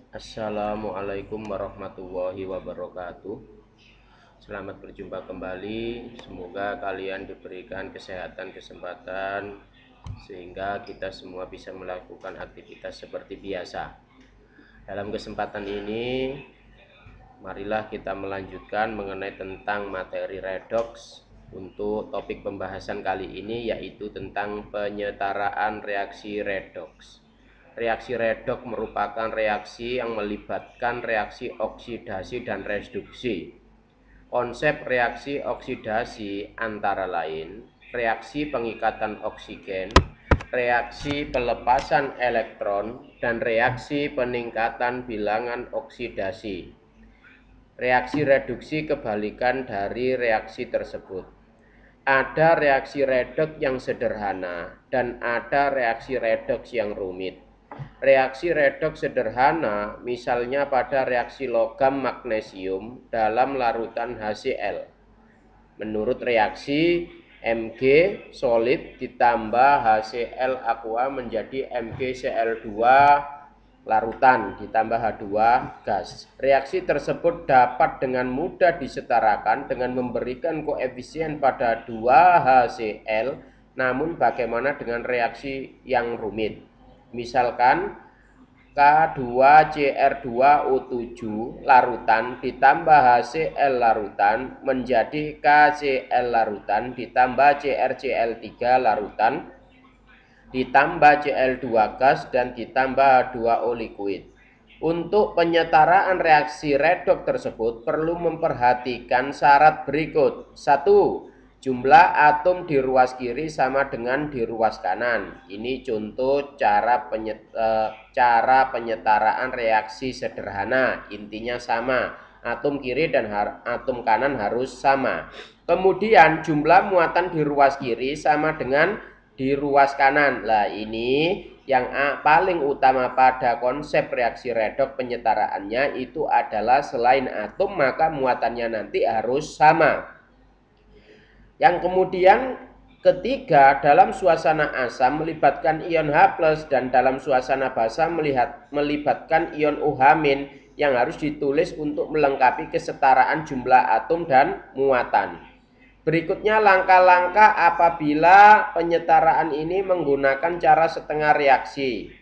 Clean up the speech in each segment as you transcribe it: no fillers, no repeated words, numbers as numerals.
Assalamualaikum warahmatullahi wabarakatuh. Selamat berjumpa kembali. Semoga kalian diberikan kesehatan, kesempatan sehingga kita semua bisa melakukan aktivitas seperti biasa. Dalam kesempatan ini, marilah kita melanjutkan mengenai tentang materi redox. Untuk topik pembahasan kali ini yaitu tentang penyetaraan reaksi redox. Reaksi redoks merupakan reaksi yang melibatkan reaksi oksidasi dan reduksi. Konsep reaksi oksidasi antara lain reaksi pengikatan oksigen, reaksi pelepasan elektron, dan reaksi peningkatan bilangan oksidasi. Reaksi reduksi kebalikan dari reaksi tersebut. Ada reaksi redoks yang sederhana dan ada reaksi redoks yang rumit. Reaksi redoks sederhana misalnya pada reaksi logam magnesium dalam larutan HCl. Menurut reaksi Mg solid ditambah HCl aqua menjadi MgCl2 larutan ditambah H2 gas. Reaksi tersebut dapat dengan mudah disetarakan dengan memberikan koefisien pada 2HCl. Namun bagaimana dengan reaksi yang rumit? Misalkan K2Cr2O7 larutan ditambah HCl larutan menjadi KCl larutan ditambah CrCl3 larutan ditambah Cl2 gas dan ditambah H2O liquid. Untuk penyetaraan reaksi redoks tersebut perlu memperhatikan syarat berikut. 1. Jumlah atom di ruas kiri sama dengan di ruas kanan. Ini contoh cara penyetaraan reaksi sederhana. Intinya sama. Atom kiri dan atom kanan harus sama. Kemudian jumlah muatan di ruas kiri sama dengan di ruas kanan. Nah, ini yang paling utama pada konsep reaksi redoks penyetaraannya itu adalah selain atom maka muatannya nanti harus sama. Yang kemudian ketiga, dalam suasana asam melibatkan ion H+ dan dalam suasana basa melibatkan ion OH- yang harus ditulis untuk melengkapi kesetaraan jumlah atom dan muatan. Berikutnya langkah-langkah apabila penyetaraan ini menggunakan cara setengah reaksi.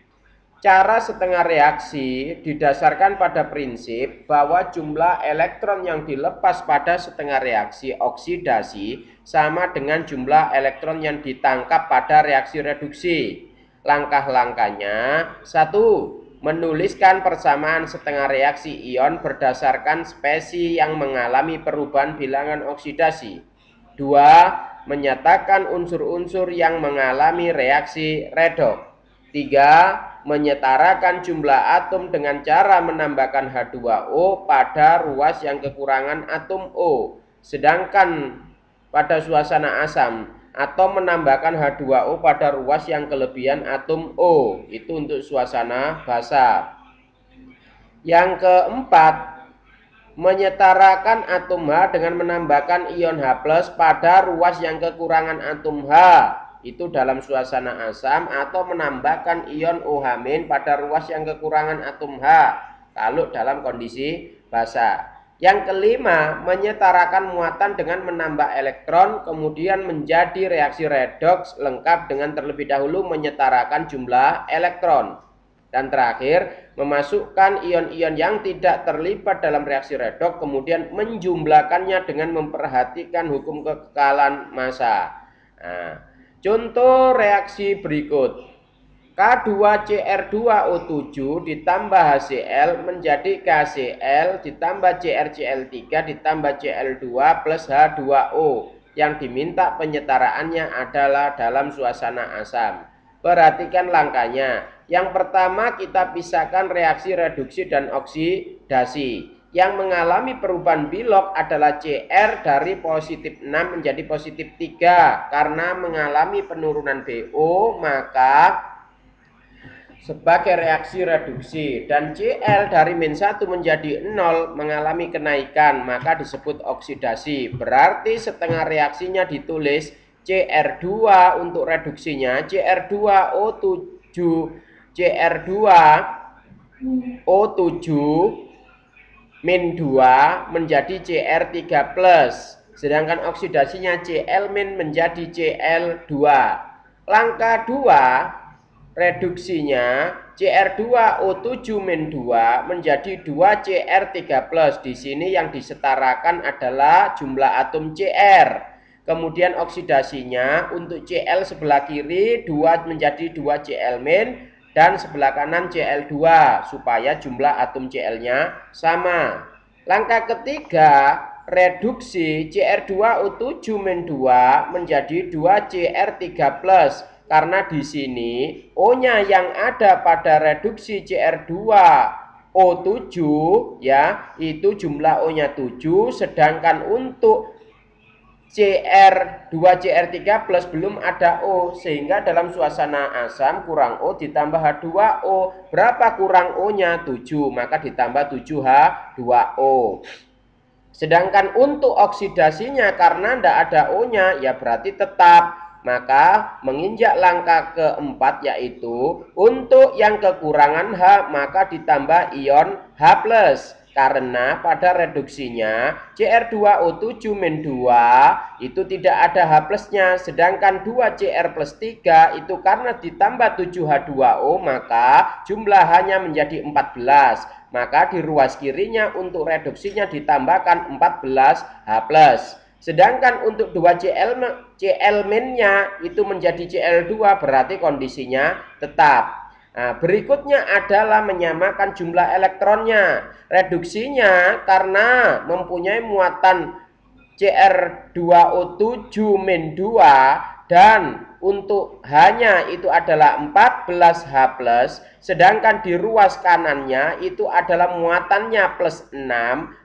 Cara setengah reaksi didasarkan pada prinsip bahwa jumlah elektron yang dilepas pada setengah reaksi oksidasi sama dengan jumlah elektron yang ditangkap pada reaksi reduksi. Langkah-langkahnya: 1. Menuliskan persamaan setengah reaksi ion berdasarkan spesies yang mengalami perubahan bilangan oksidasi. 2. Menyatakan unsur-unsur yang mengalami reaksi redoks. 3. Menyetarakan jumlah atom dengan cara menambahkan H2O pada ruas yang kekurangan atom O. Sedangkan pada suasana asam atau menambahkan H2O pada ruas yang kelebihan atom O. Itu untuk suasana basa. Yang keempat, menyetarakan atom H dengan menambahkan ion H+ pada ruas yang kekurangan atom H. Itu dalam suasana asam atau menambahkan ion OH- pada ruas yang kekurangan atom H kalau dalam kondisi basa. Yang kelima, menyetarakan muatan dengan menambah elektron kemudian menjadi reaksi redoks lengkap dengan terlebih dahulu menyetarakan jumlah elektron. Dan terakhir, memasukkan ion-ion yang tidak terlibat dalam reaksi redoks kemudian menjumlahkannya dengan memperhatikan hukum kekekalan massa. Nah, contoh reaksi berikut. K2Cr2O7 ditambah HCl menjadi KCl ditambah CrCl3 ditambah Cl2 plus H2O. Yang diminta penyetaraannya adalah dalam suasana asam. Perhatikan langkahnya. Yang pertama kita pisahkan reaksi reduksi dan oksidasi. Yang mengalami perubahan bilok adalah Cr dari positif 6 menjadi positif 3. Karena mengalami penurunan BO maka sebagai reaksi reduksi dan Cl dari -1 menjadi 0 mengalami kenaikan maka disebut oksidasi. Berarti setengah reaksinya ditulis Cr2 untuk reduksinya Cr2O7 Cr2 O7 min 2 menjadi Cr3+. Sedangkan oksidasinya Cl- menjadi Cl2. Langkah 2, reduksinya Cr2O7-2 menjadi 2Cr3+. Di sini yang disetarakan adalah jumlah atom Cr. Kemudian oksidasinya untuk Cl sebelah kiri 2 menjadi 2Cl- dan sebelah kanan Cl2 supaya jumlah atom Cl-nya sama. Langkah ketiga, reduksi Cr2O7-2 menjadi 2Cr3+. Karena di sini O-nya yang ada pada reduksi Cr2O7 ya, itu jumlah O-nya 7, sedangkan untuk Cr2Cr3+ belum ada O, sehingga dalam suasana asam kurang O ditambah H2O. Berapa kurang O-nya? 7, maka ditambah 7H2O. Sedangkan untuk oksidasinya karena tidak ada O-nya ya berarti tetap. Maka menginjak langkah keempat yaitu untuk yang kekurangan H maka ditambah ion H+. Karena pada reduksinya Cr2O7-2 itu tidak ada H+-nya. Sedangkan 2Cr+3 itu karena ditambah 7H2O maka jumlah H-nya menjadi 14. Maka di ruas kirinya untuk reduksinya ditambahkan 14H+. Sedangkan untuk 2Cl-nya itu menjadi Cl2 berarti kondisinya tetap. Nah, berikutnya adalah menyamakan jumlah elektronnya. Reduksinya karena mempunyai muatan Cr2O7-2 dan untuk H-nya itu adalah 14H+, sedangkan di ruas kanannya itu adalah muatannya +6,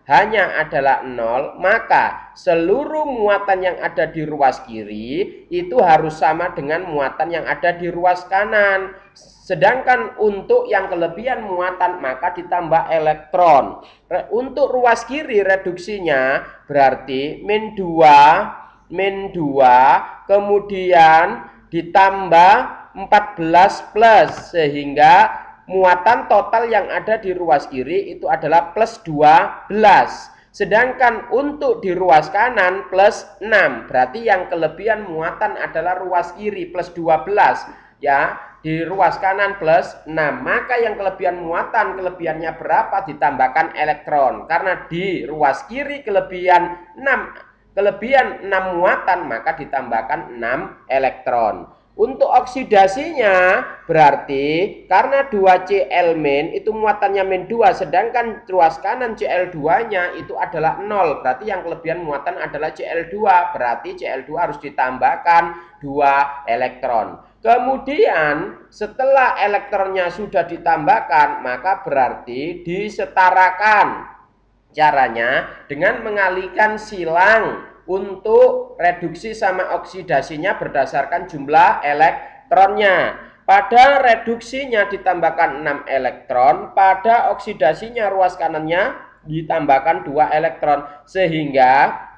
H-nya adalah 0, maka seluruh muatan yang ada di ruas kiri itu harus sama dengan muatan yang ada di ruas kanan. Sedangkan untuk yang kelebihan muatan maka ditambah elektron. Untuk ruas kiri reduksinya berarti min 2 kemudian ditambah 14+ sehingga muatan total yang ada di ruas kiri itu adalah +12. Sedangkan untuk di ruas kanan +6. Berarti yang kelebihan muatan adalah ruas kiri +12 ya. Di ruas kanan +6. Maka yang kelebihan muatan kelebihannya berapa ditambahkan elektron. Karena di ruas kiri kelebihan 6 muatan maka ditambahkan 6 elektron. Untuk oksidasinya berarti karena 2Cl- itu muatannya -2 sedangkan ruas kanan Cl2-nya itu adalah 0. Berarti yang kelebihan muatan adalah Cl2. Berarti Cl2 harus ditambahkan 2 elektron. Kemudian setelah elektronnya sudah ditambahkan maka berarti disetarakan. Caranya dengan mengalihkan silang untuk reduksi sama oksidasinya berdasarkan jumlah elektronnya. Pada reduksinya ditambahkan 6 elektron, pada oksidasinya ruas kanannya ditambahkan 2 elektron. Sehingga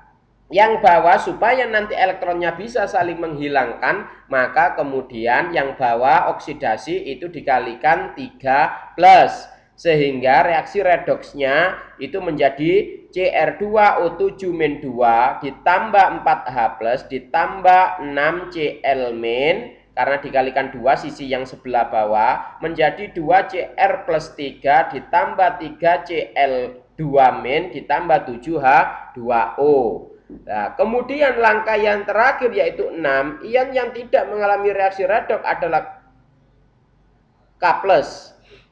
yang bawah supaya nanti elektronnya bisa saling menghilangkan, maka kemudian yang bawah oksidasi itu dikalikan 3+. Sehingga reaksi redoksnya itu menjadi Cr2O7-2 ditambah 4H+ ditambah 6Cl- karena dikalikan 2 sisi yang sebelah bawah menjadi 2Cr+3 ditambah 3Cl2- ditambah 7H2O. Nah, kemudian langkah yang terakhir yaitu 6, ion yang tidak mengalami reaksi redoks adalah K+,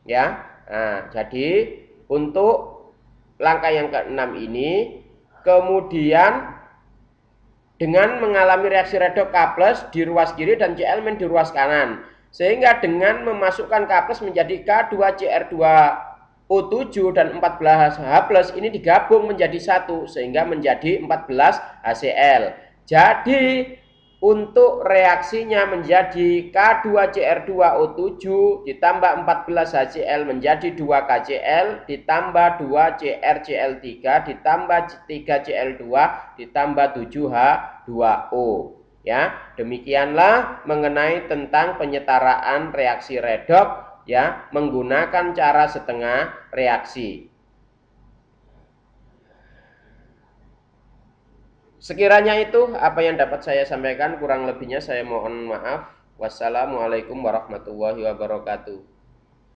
ya. Nah, jadi untuk langkah yang ke-6 ini kemudian dengan mengalami reaksi redoks K+ di ruas kiri dan Cl- di ruas kanan. Sehingga dengan memasukkan K+ menjadi K2Cr2O7 dan 14H+ ini digabung menjadi 1 sehingga menjadi 14 HCl. Jadi untuk reaksinya menjadi K2Cr2O7 ditambah 14 HCl menjadi 2 KCl ditambah 2 CrCl3 ditambah 3 Cl2 ditambah 7 H2O. Ya, demikianlah mengenai tentang penyetaraan reaksi redoks ya, menggunakan cara setengah reaksi. Sekiranya itu apa yang dapat saya sampaikan, kurang lebihnya saya mohon maaf. Wassalamualaikum warahmatullahi wabarakatuh.